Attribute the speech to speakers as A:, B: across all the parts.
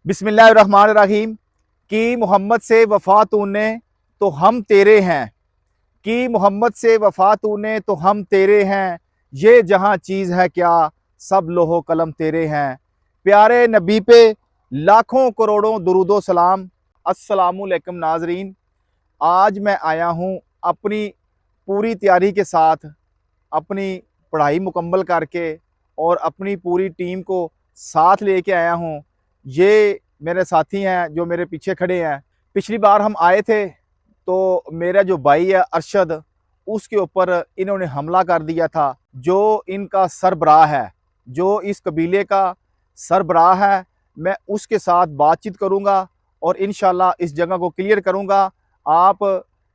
A: बिस्मिल्लाहिर्रहमानिर्रहीम। कि मोहम्मद से वफ़ा तूने तो हम तेरे हैं, कि मोहम्मद से वफ़ा तूने तो हम तेरे हैं, ये जहाँ चीज़ है क्या सब लोहो कलम तेरे हैं। प्यारे नबी पे लाखों करोड़ों दुरूदो सलाम। अस्सलामुअलैकुम नाजरीन, आज मैं आया हूँ अपनी पूरी तैयारी के साथ, अपनी पढ़ाई मुकम्मल करके और अपनी पूरी टीम को साथ लेके आया हूँ। ये मेरे साथी हैं जो मेरे पीछे खड़े हैं। पिछली बार हम आए थे तो मेरा जो भाई है अरशद, उसके ऊपर इन्होंने हमला कर दिया था। जो इनका सरबराह है, जो इस कबीले का सरबराह है, मैं उसके साथ बातचीत करूँगा और इंशाल्लाह इस जगह को क्लियर करूँगा। आप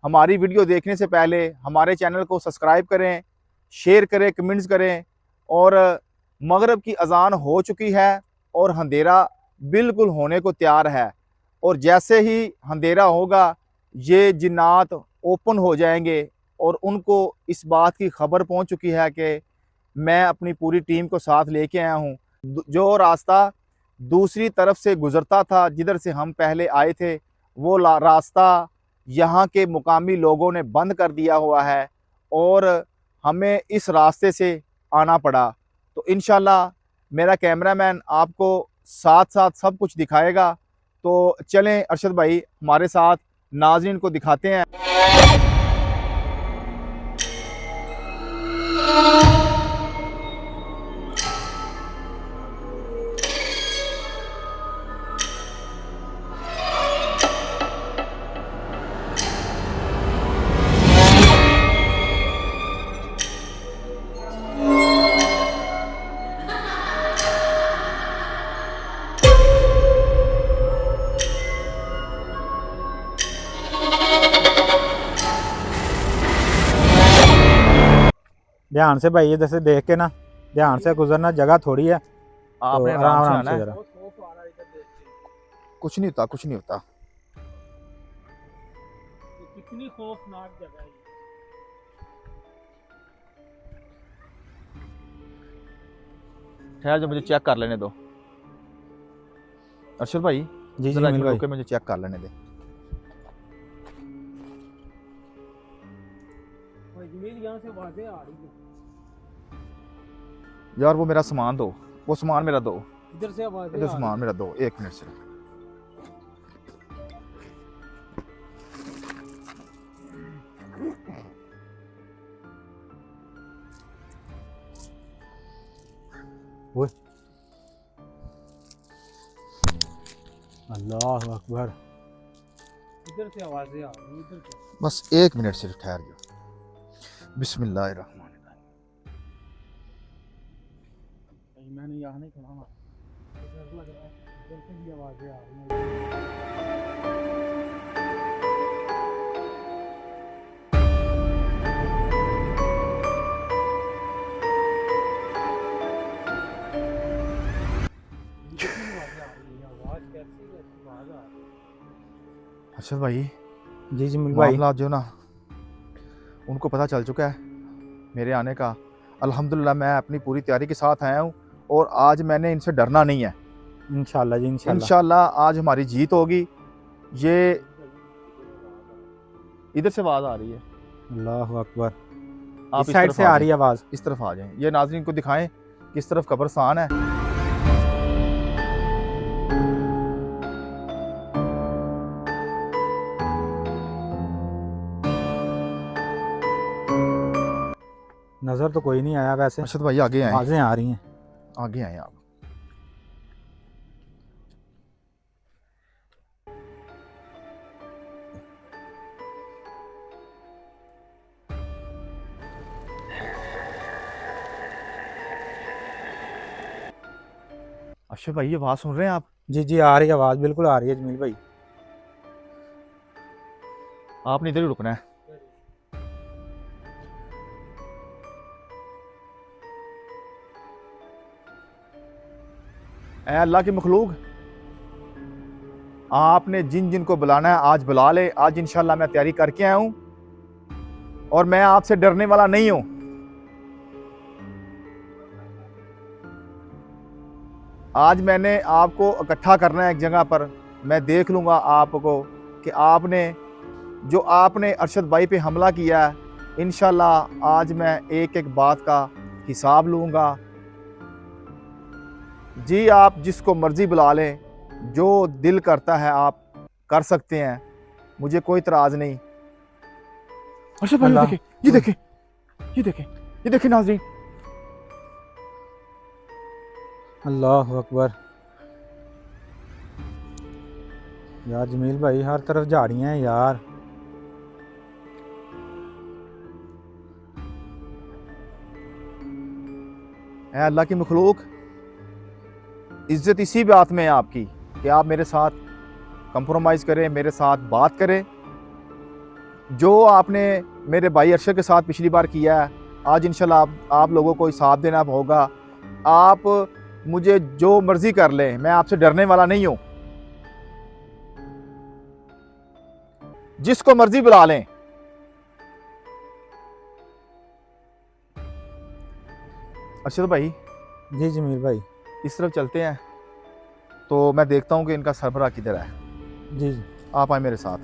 A: हमारी वीडियो देखने से पहले हमारे चैनल को सब्सक्राइब करें, शेयर करें, कमेंट्स करें। और मगरिब की अज़ान हो चुकी है और अंधेरा बिल्कुल होने को तैयार है। और जैसे ही अंधेरा होगा ये जिन्नात ओपन हो जाएंगे और उनको इस बात की खबर पहुंच चुकी है कि मैं अपनी पूरी टीम को साथ लेके आया हूं। जो रास्ता दूसरी तरफ से गुजरता था, जिधर से हम पहले आए थे, वो रास्ता यहाँ के मुकामी लोगों ने बंद कर दिया हुआ है और हमें इस रास्ते से आना पड़ा। तो इंशाल्लाह मेरा कैमरामैन आपको साथ साथ सब कुछ दिखाएगा। तो चलें अरशद भाई हमारे साथ, नाज़रीन को दिखाते हैं।
B: ध्यान से भाई, इधर से देख के ना, ध्यान से गुजरना, जगह थोड़ी है तो
A: आपने
B: आराम
A: से
B: आराम
A: आना
B: से
A: है।
B: जरा।
A: कुछ नहीं होता, कुछ नहीं होता।
C: कितनी खौफनाक जगह है।
A: ठहर जो, मुझे चेक कर लेने दो। अरशद भाई
B: जी जी
A: जरा एक
B: मिल
A: मिनट
B: भाई।
A: रुके, मुझे चेक कर लेने दे।
C: यहाँ से आवाजें आ रही है,
A: यार वो मेरा सामान दो, वो सामान मेरा दो,
C: इधर से आवाजें
A: इधर
C: आ
A: सामान
C: रही
A: मेरा दो, एक मिनट से।
B: ओए अल्लाह अकबर।
C: इधर से आवाजें आ रही हैं, इधर से।
A: बस एक मिनट सिर्फ ठहर जाओ। बिस्मिल्लाहिर्रहमानिर्रहीम।
C: मैंने यहाँ नहीं खड़ा, इधर लग रहा है, इधर से भी आवाजें आ रही हैं। इधर से भी आवाजें आ रही हैं, आवाज कैसी है, ऐसी आवाज आ रही है।
A: अरशद भाई
B: जी जी मिल भाई।
A: मामला जो ना उनको पता चल चुका है मेरे आने का। अल्हम्दुलिल्लाह मैं अपनी पूरी तैयारी के साथ आया हूँ और आज मैंने इनसे डरना नहीं है।
B: इंशाल्लाह जी इंशाल्लाह।
A: इंशाल्लाह आज हमारी जीत होगी। ये इधर से आवाज़ आ रही है,
B: अल्लाह अकबर।
A: आप
B: इस
A: इस
B: साइड
A: तरफ
B: से
A: आ
B: आ
A: जाएं,
B: रही है आवाज।
A: इस तरफ आ जाएं। ये नाज़रीन को दिखाएं किस तरफ कब्रिस्तान है।
B: नजर तो कोई नहीं आया, वैसे
A: अरशद भाई आगे आए,
B: आवाजें आ रही हैं।
A: आगे आए आप। अरशद भाई ये आवाज़ सुन रहे हैं आप?
B: जी जी आ रही है आवाज, बिल्कुल आ रही है जमील भाई।
A: आपने इधर ही रुकना है। ऐ अल्लाह की मखलूक, आपने जिन जिन को बुलाना है आज बुला ले। आज इंशाल्लाह मैं तैयारी करके आया हूं और मैं आपसे डरने वाला नहीं हूं। आज मैंने आपको इकट्ठा करना है एक जगह पर। मैं देख लूँगा आपको कि आपने अरशद भाई पे हमला किया है। इंशाल्लाह आज मैं एक एक बात का हिसाब लूँगा। जी आप जिसको मर्ज़ी बुला लें, जो दिल करता है आप कर सकते हैं, मुझे कोई इतराज़ नहीं। अरशद भाई
B: अल्लाह
A: देखें, ये देखें, ये देखें, ये देखें नाज़रीन।
B: अल्लाह अकबर। यार जमील भाई हर तरफ झाड़ियाँ हैं यार।
A: ऐ अल्लाह की मखलूक, इज्जत इसी बात में है आपकी कि आप मेरे साथ कंप्रोमाइज़ करें, मेरे साथ बात करें। जो आपने मेरे भाई अरशद के साथ पिछली बार किया है, आज इंशाल्लाह आप लोगों को हिसाब देना होगा। आप मुझे जो मर्जी कर लें, मैं आपसे डरने वाला नहीं हूं। जिसको मर्जी बुला लें। अरशद भाई
B: जी जमील भाई।
A: इस तरफ चलते हैं, तो मैं देखता हूं कि इनका सरबराह किधर है।
B: जी जी।
A: आप आए मेरे साथ।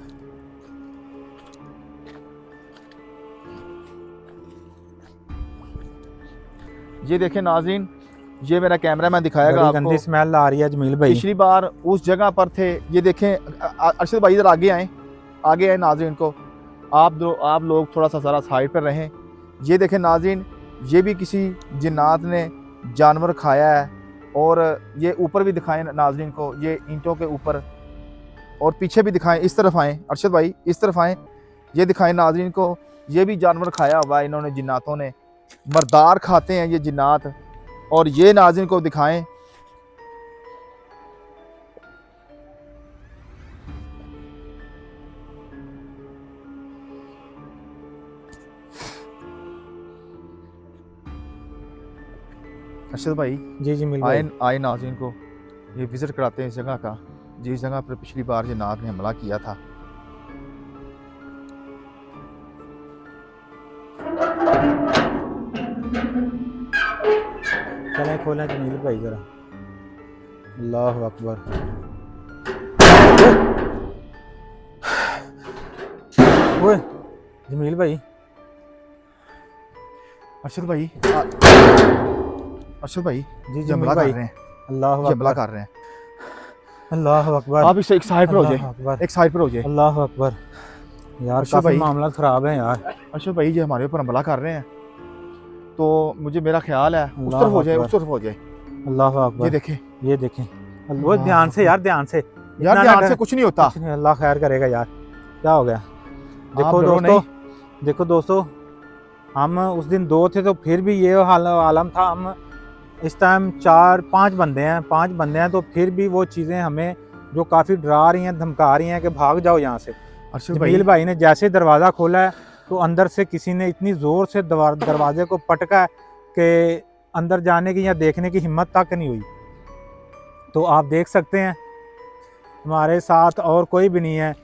A: ये देखें नाज़रीन, ये मेरा कैमरामैन दिखाएगा
B: बड़ी
A: आपको।
B: गंदी स्मेल आ रही है जमील भाई।
A: पिछली बार उस जगह पर थे। ये देखें अरशद भाई इधर आगे आए, आगे आए नाज़रीन को। आप लोग थोड़ा सा ज़रा साइड पर रहें। ये देखें नाज़रीन, ये भी किसी जिन्नात ने जानवर खाया है। और ये ऊपर भी दिखाएं नाज़रीन को, ये ईंटों के ऊपर, और पीछे भी दिखाएं। इस तरफ आएँ अरशद भाई, इस तरफ आएँ। ये दिखाएं नाज़रीन को, ये भी जानवर खाया हुआ है इन्होंने, जिन्नातों ने। मर्दार खाते हैं ये जिन्नात। और ये नाज़रीन को दिखाएं। अरशद भाई
B: जी जमील
A: आए
B: भाई।
A: आए नाज़रीन को ये विज़िट कराते हैं इस जगह का, जिस जगह पर पिछली बार जिन्नात ने हमला किया था।
B: चलें खोलें जमील भाई जरा। अल्लाह अकबर। ओए जमील भाई।
A: अरशद भाई अरशद भाई
B: जी
A: ये हमला
B: जमील
A: कर
B: भाई।
A: रहे हैं,
B: अल्लाह
A: ये हमला
B: अकबर।
A: कर रहे हैं।
B: अल्लाह अकबर।
A: आप इस एक साइड पर हो
B: अल्लाह
A: जाए,
B: अकबर।
A: एक साइड पर हो जाए।
B: अल्लाह अकबर। यार
A: अरशद
B: काफी
A: भाई,
B: मामला खराब है यार।
A: अरशद भाई ये हमारे ऊपर हमला कर रहे हैं, तो मुझे मेरा ख्याल है उस तरफ
B: अल्लाह
A: हो जाए,
B: अकबर।
A: उस तरफ हो जाए।
B: अल्लाह
A: ये
B: अकबर।
A: देखें
B: ये देखें। वो
A: अल्लाह
B: ध्यान से
A: अकबर।
B: यार, ध्यान से।
A: यार
B: इतना ना
A: ध्यान
B: डर।
A: से कुछ नहीं होता।
B: कुछ नहीं, अल्लाह खैर करेगा यार। क्या हो गया?
A: आप
B: देखो
A: डरो
B: दोस्तों,
A: नहीं।
B: देखो दोस्तों, हम उस दिन 2 थे तो फिर भी ये आलम था। हम इस टाइम 4-5 बंदे हैं, 5 बंदे हैं, तो फिर भी वो चीज़ें हमें जो काफ़ी डरा रही हैं, धमका रही हैं कि भाग जाओ यहाँ से।
A: अरशद
B: जमील भाई ने जैसे दरवाज़ा खोला है तो अंदर से किसी ने इतनी ज़ोर से दरवाजे को पटका है कि अंदर जाने की या देखने की हिम्मत तक नहीं हुई। तो आप देख सकते हैं हमारे साथ और कोई भी नहीं है।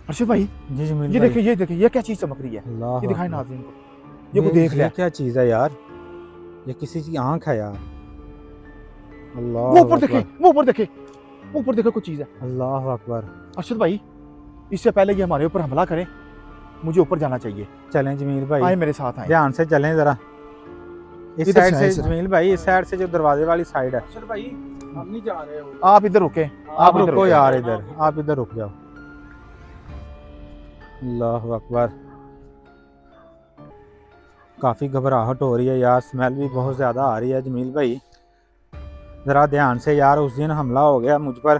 A: अरशद भाई
B: जी जमील
A: ये
B: भाई।
A: देखिए, ये देखिए, ये क्या चीज़ चमक रही है।
B: अल्लाह
A: ये दिखाएं
B: अकबर।
A: नाज़रीन को, ये को देख
B: ये
A: लिया।
B: क्या चीज़ है यार? ये किसी की आंख है यार।
A: वो
B: अल्लाह
A: ऊपर देखे,
B: अकबर।
A: वो ऊपर देखे, वो ऊपर देखे, कुछ चीज़ है।
B: अल्लाह अकबर।
A: अरशद भाई इससे पहले ये हमारे ऊपर हमला करें, मुझे ऊपर जाना चाहिए।
B: चलें जमील भाई,
A: आए मेरे साथ आए।
B: ध्यान से चलें ज़रा। इस
A: इधर
B: साइड
A: से आए
B: से
A: जरा।
B: जमील भाई, इस साइड से जो दरवाजे वाली साइड है।
C: अरशद भाई हम नहीं जा रहे हो।
A: आप इधर रुके,
B: आप
A: इधर
B: रुको
A: रुके।
B: यार, इधर आप इधर रुक जाओ। अल्लाह अकबर। काफ़ी घबराहट हो रही है यार, स्मेल भी बहुत ज़्यादा आ रही है जमील भाई। ज़रा ध्यान से यार, उस दिन हमला हो गया मुझ पर,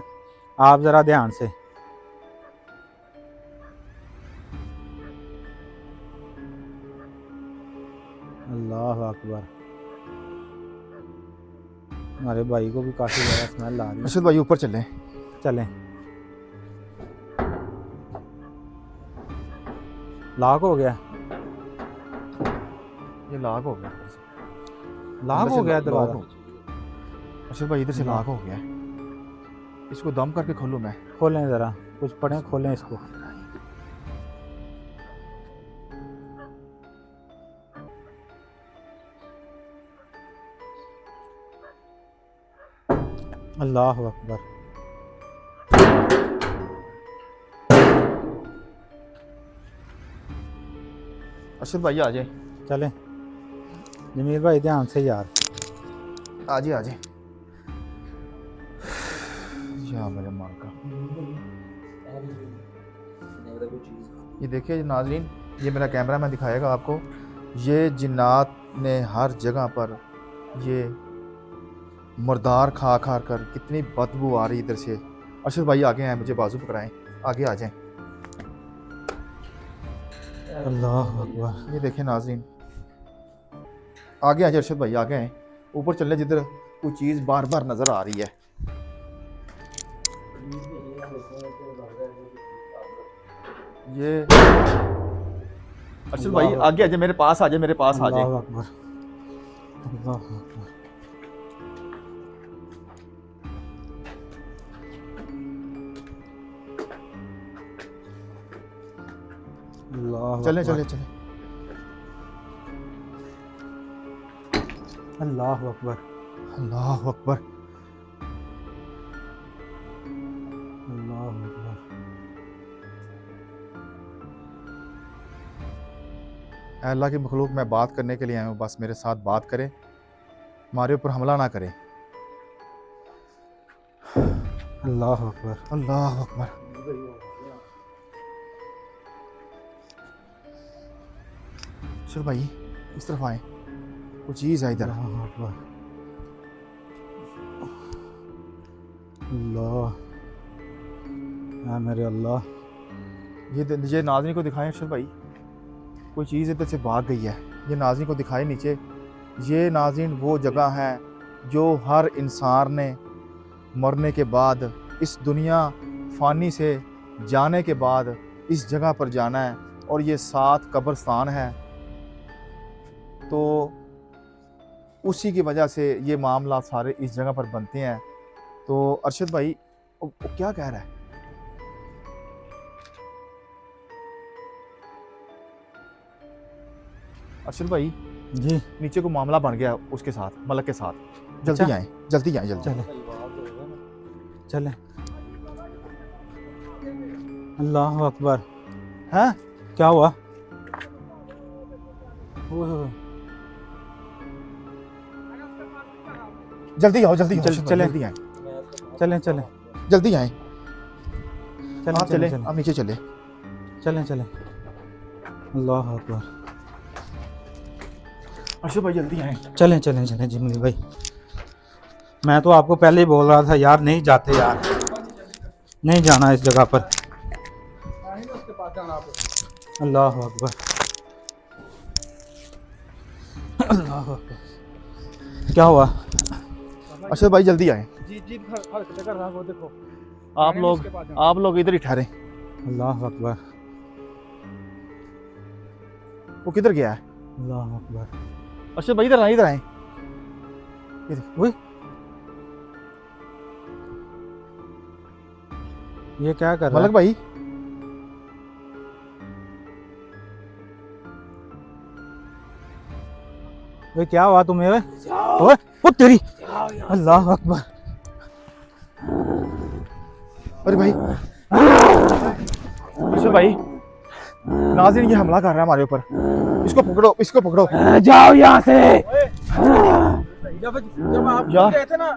B: आप ज़रा ध्यान से। अल्लाह अकबर। हमारे भाई को भी काफ़ी ज़्यादा स्मेल आ रही है।
A: अरशद भाई ऊपर चलें।
B: चलें। लॉक हो गया,
A: ये लॉक हो गया,
B: लॉक
A: अंदर
B: हो
A: से
B: गया
A: लॉक
B: दरवाज़ा।
A: हो गया। अरशद भाई इधर से लॉक हो गया है। इसको दम करके खोलूं मैं?
B: खोलें ज़रा, कुछ पढ़ें, खोलें इसको। अल्लाह अकबर।
A: अरशद भाई आ जाए,
B: चलें जमील भाई ध्यान से यार।
A: आ जाए, आ जाए। या मेरे माँ का, ये देखिए नाज़रीन, ये मेरा कैमरा मैं दिखाएगा आपको। ये जिन्नात ने हर जगह पर ये मुर्दार खा खा कर कितनी बदबू आ रही इधर से। अरशद भाई आगे आए, मुझे बाजू पकड़ाएं, आगे आ जाएं।
B: अल्लाह अकबर।
A: ये देखें नाज़रीन, आगे आ जाए अरशद भाई, आगे आए, ऊपर चलने जिधर कोई चीज़ बार बार नज़र आ रही है। ये अरशद भाई आगे आ जाए, मेरे पास आ जाए, मेरे पास आ जाए।
B: अल्लाह अकबर। अल्लाह अकबर। अल्लाह
A: चले
B: अकबर।
A: चले चले।
B: अल्लाह अकबर।
A: अल्लाह अकबर।
B: अल्लाह अकबर।
A: ऐ अल्लाह की मखलूक, मैं बात करने के लिए आया हूँ, बस मेरे साथ बात करें, हमारे ऊपर हमला ना करें।
B: अल्लाह अकबर।
A: अल्लाह अकबर। चल भाई इस तरफ आए, कुछ चीज़ है इधर।
B: अल्लाह अकबर। अल्लाह, या मेरे अल्लाह।
A: ये नाज़रीन को दिखाएं अरशद भाई, कोई चीज़ इधर से भाग गई है। ये नाज़रीन को दिखाए नीचे। ये नाज़रीन वो जगह है जो हर इंसान ने मरने के बाद, इस दुनिया फ़ानी से जाने के बाद इस जगह पर जाना है, और ये 7 कब्रस्तान है। तो उसी की वजह से ये मामला सारे इस जगह पर बनते हैं। तो अरशद भाई वो क्या कह रहा है? अरशद भाई
B: जी
A: नीचे को मामला बन गया उसके साथ, मलक के साथ। जल्दी
B: अच्छा।
A: आए, जल्दी आए, जल्दी।
B: चले चले। अल्लाह अकबर।
A: हैं?
B: क्या हुआ? ओह,
A: जल्दी आओ, जल्दी आओ,
B: चल-
A: अरशद भाई,
B: चले।
A: जल्दी आए,
B: चलें चलें
A: जल्दी आए।
B: चलें
A: आप चले,
B: चलें
A: आप नीचे चले।
B: चलें चलें। अल्लाह अकबर।
A: अरशद भाई जल्दी आए।
B: चलें चलें चलें जमील भाई, मैं तो आपको पहले ही बोल रहा था यार, नहीं जाते यार, नहीं जाना इस जगह पर। अल्लाह अकबर। अल्लाह अकबर। क्या हुआ?
A: अरशद भाई जल्दी आए।
C: जी जी हरकतें कर रहा है वो, देखो
A: आप लोग इधर ही ठहरे।
B: अल्लाह अकबर।
A: वो किधर गया है?
B: अल्लाह अकबर।
A: अरशद भाई इधर आए, इधर आए।
B: ओए, ये क्या कर रहा
A: मलक
B: है?
A: भाई
B: ओए क्या हुआ तुम्हें? ओए ओ तेरी, अल्लाह अकबर।
A: अरे भाई, अरशद भाई नाज़रीन ये हमला कर रहा है हमारे ऊपर, इसको पकड़ो, इसको पकड़ो।
B: जाओ यहाँ से।
C: जब आप
A: यार।
C: गए थे ना,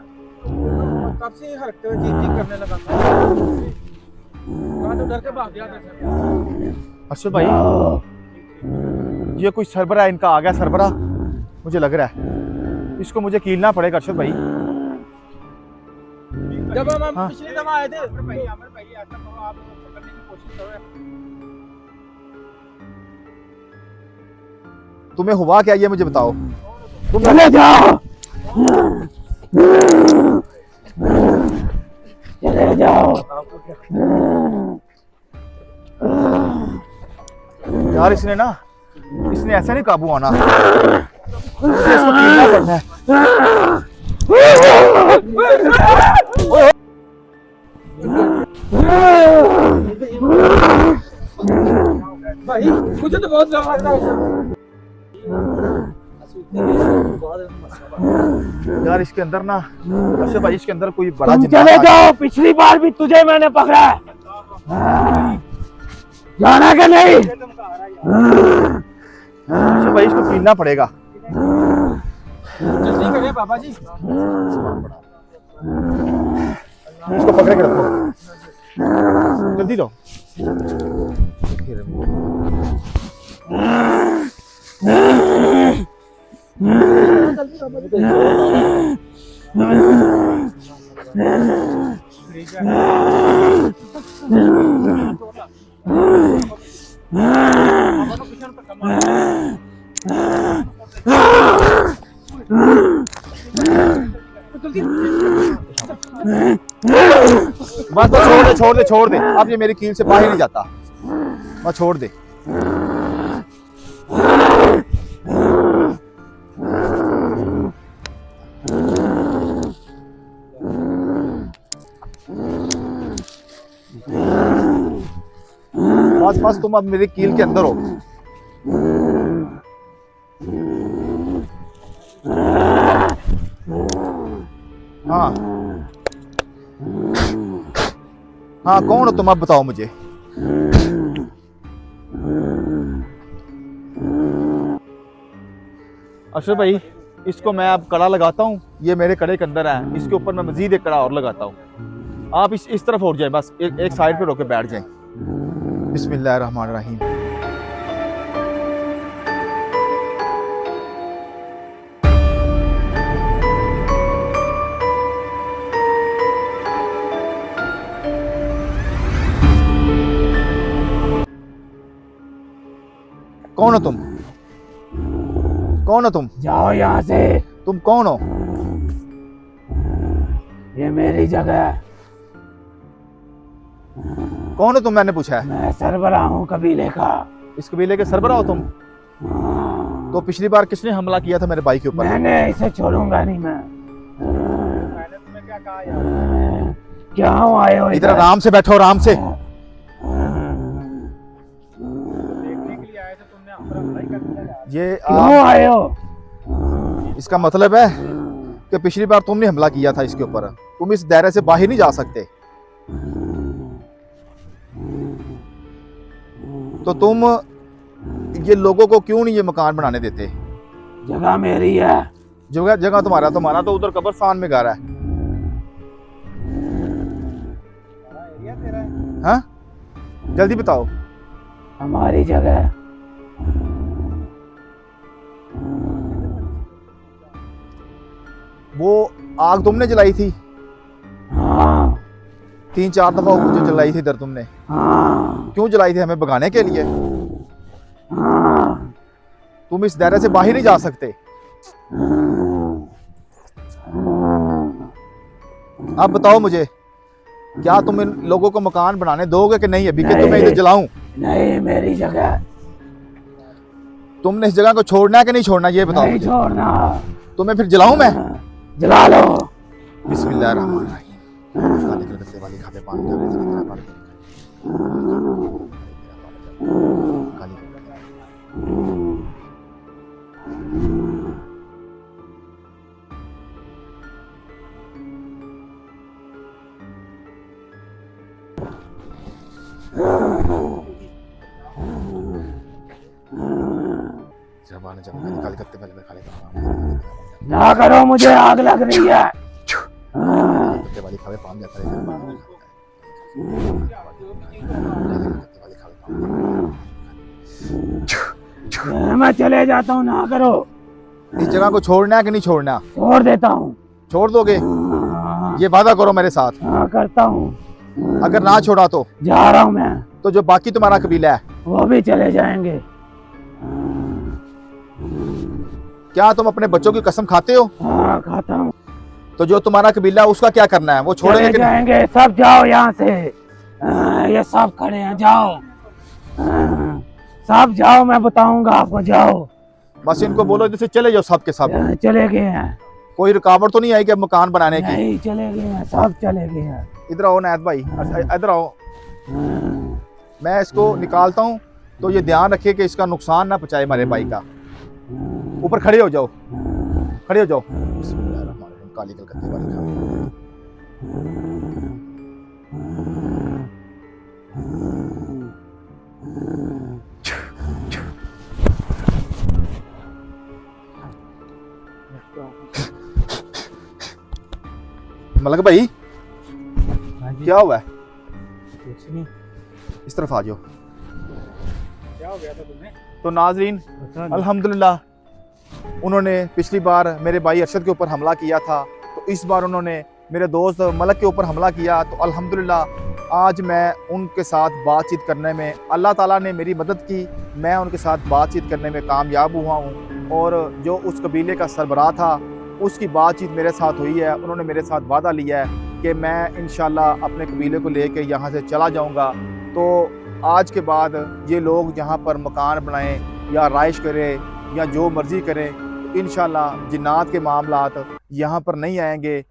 C: तब से हरकतें जी जी करने लगा था। कहाँ तो डर के भाग गया था।
A: अरशद भाई ये कोई सरबरा इनका आ गया, सरबरा मुझे लग रहा है, इसको मुझे कीलना पड़ेगा अरशद भाई।
C: जब हम
A: हाँ।
C: पिछली दफा आए थे, अमर भाई ऐसा करो, आप पकड़ने की कोशिश करो।
A: तुम्हें हुआ क्या ये मुझे बताओ। तुम
B: चले जाओ, चले जाओ।
A: यार इसने ऐसा नहीं काबू आना, मुझे इसको कीलना पड़ना है।
C: भाई मुझे तो बहुत डर लग रहा है।
A: यार इसके अंदर ना अच्छा भाई इसके अंदर कोई बड़ा
D: तुम
A: जिन्नात
D: चले
A: आ गया।
D: जाओ, पिछली बार भी तुझे मैंने पकड़ा है। जाना कि नहीं?
A: अच्छा भाई इसको पीना पड़ेगा।
C: जल्दी करें बाबा जी।
A: इसको पकड़ के रखो, जल्दी दो। बस छोड़ दे अब ये मेरी कील से बाहर नहीं जाता, बस छोड़ दे। बस तुम अब मेरी कील के अंदर हो। हाँ हाँ कौन हो तुम, अब बताओ मुझे। अशरफ भाई इसको मैं अब कड़ा लगाता हूँ, ये मेरे कड़े के अंदर है, इसके ऊपर मैं मजीद एक कड़ा और लगाता हूँ। आप इस तरफ हो जाए, बस एक साइड पे रोके बैठ जाए। बिस्मिल्लाहिर्रहमानिर्रहीम। कौन हो तुम? कौन हो तुम?
D: जाओ यहाँ से,
A: तुम कौन हो?
D: ये मेरी जगह है।
A: कौन हो तुम? मैंने पूछा है।
D: मैं सरबराह हूँ कबीले का।
A: इस कबीले के सरबराह हो तुम? तो पिछली बार किसने हमला किया था मेरे भाई के ऊपर?
D: मैंने इसे छोड़ूंगा नहीं मैं।
C: मैंने तुम्हें क्या कहा यार?
D: क्यों आए हो
A: इधर आराम से बैठो, आराम से।
C: देखने के लिए आए थे, तुमने हम पर हमला ही कर दिया यार।
A: ये
D: क्यों आए हो?
A: इसका मतलब है कि पिछली बार तुमने हमला किया था इसके ऊपर, तुम इस दायरे से बाहर नहीं जा सकते। तो तुम ये लोगों को क्यों नहीं ये मकान बनाने देते?
D: जगह मेरी है।
A: जगह तुम्हारा तो उधर कब्रिस्तान में घर है।
C: एरिया तेरा है।
A: हाँ जल्दी बताओ।
D: हमारी जगह है।
A: वो आग तुमने जलाई थी?
D: हाँ
A: 3-4 दफा जो जलाई थी इधर तुमने,
D: हाँ
A: क्यों जलाई थी? हमें भगाने के लिए?
D: हाँ।
A: तुम इस दायरे से बाहर नहीं जा सकते। अब बताओ मुझे, क्या तुम इन लोगों को मकान बनाने दोगे कि नहीं? अभी कि तुम्हें इधर जलाऊं?
D: नहीं मेरी जगह है।
A: तुमने इस जगह को छोड़ना है कि नहीं छोड़ना, ये बताओ
D: नहीं
A: मुझे।
D: छोड़ना।
A: तुम्हें फिर जलाऊं मैं?
D: जला लो।
A: बिस्मिल्लाहिर्रहमानिर्रहीम। काले कलर के वाली खाते पानी जा रहे थे, इतना पानी। काली जमाने काले कत्ते पहले खा लेता
D: ना करो, मुझे आग लग रही है।
A: कत्ते वाली खावे पाम जाता है।
D: मैं चले जाता हूँ, ना करो।
A: इस जगह को छोड़ना है कि नहीं छोड़ना?
D: छोड़ देता हूँ।
A: छोड़ दोगे? ये वादा करो मेरे साथ।
D: हाँ करता हूँ।
A: अगर ना छोड़ा तो
D: जा रहा हूँ मैं।
A: तो जो बाकी तुम्हारा कबीला है
D: वो भी चले जाएंगे।
A: क्या तुम अपने बच्चों की कसम खाते हो?
D: हाँ खाता हूँ।
A: तो जो तुम्हारा कबीला है उसका क्या करना है? वो छोड़ेंगे
D: चले
A: कि नहीं?
D: जाएंगे सब। जाओ यहाँ से। ये सब खड़े हैं, जाओ। सब जाओ, मैं बताऊंगा आपको। जाओ।
A: बस इनको बोलो जैसे चले जाओ सब के सब।
D: चले गए हैं।
A: कोई रुकावट तो नहीं आई कि मकान बनाने की?
D: नहीं चले गए हैं, सब चले गए हैं।
A: इधर आओ नायत भाई, इधर आओ। मैं इसको निकालता हूँ तो ये ध्यान रखिए कि इसका नुकसान ना पहुंचाए हमारे भाई का। ऊपर खड़े हो जाओ, खड़े हो जाओ। बिस्मिल्लाहिर्रहमानिर्रहीम, काली कलकत्ते वाली खान। मलक भाई
B: हाँ जी,
A: क्या हुआ है?
B: कुछ नहीं।
A: इस तरफ आ जाओ।
C: क्या हो गया था तुम्हें?
A: तो नाजरीन
B: पता नहीं।
A: अल्हम्दुलिल्लाह, उन्होंने पिछली बार मेरे भाई अरशद के ऊपर हमला किया था, तो इस बार उन्होंने मेरे दोस्त मलक के ऊपर हमला किया। तो अल्हम्दुलिल्लाह आज मैं उनके साथ बातचीत करने में, अल्लाह ताला ने मेरी मदद की, मैं उनके साथ बातचीत करने में कामयाब हुआ हूँ। और जो उस कबीले का सरबराह था उसकी बातचीत मेरे साथ हुई है। उन्होंने मेरे साथ वादा लिया है कि मैं इंशाल्लाह अपने कबीले को लेके यहाँ से चला जाऊँगा। तो आज के बाद ये लोग यहाँ पर मकान बनाएं या राइश करें या जो मर्ज़ी करें, तो इंशाल्लाह जिन्नात के मामलात यहाँ पर नहीं आएंगे।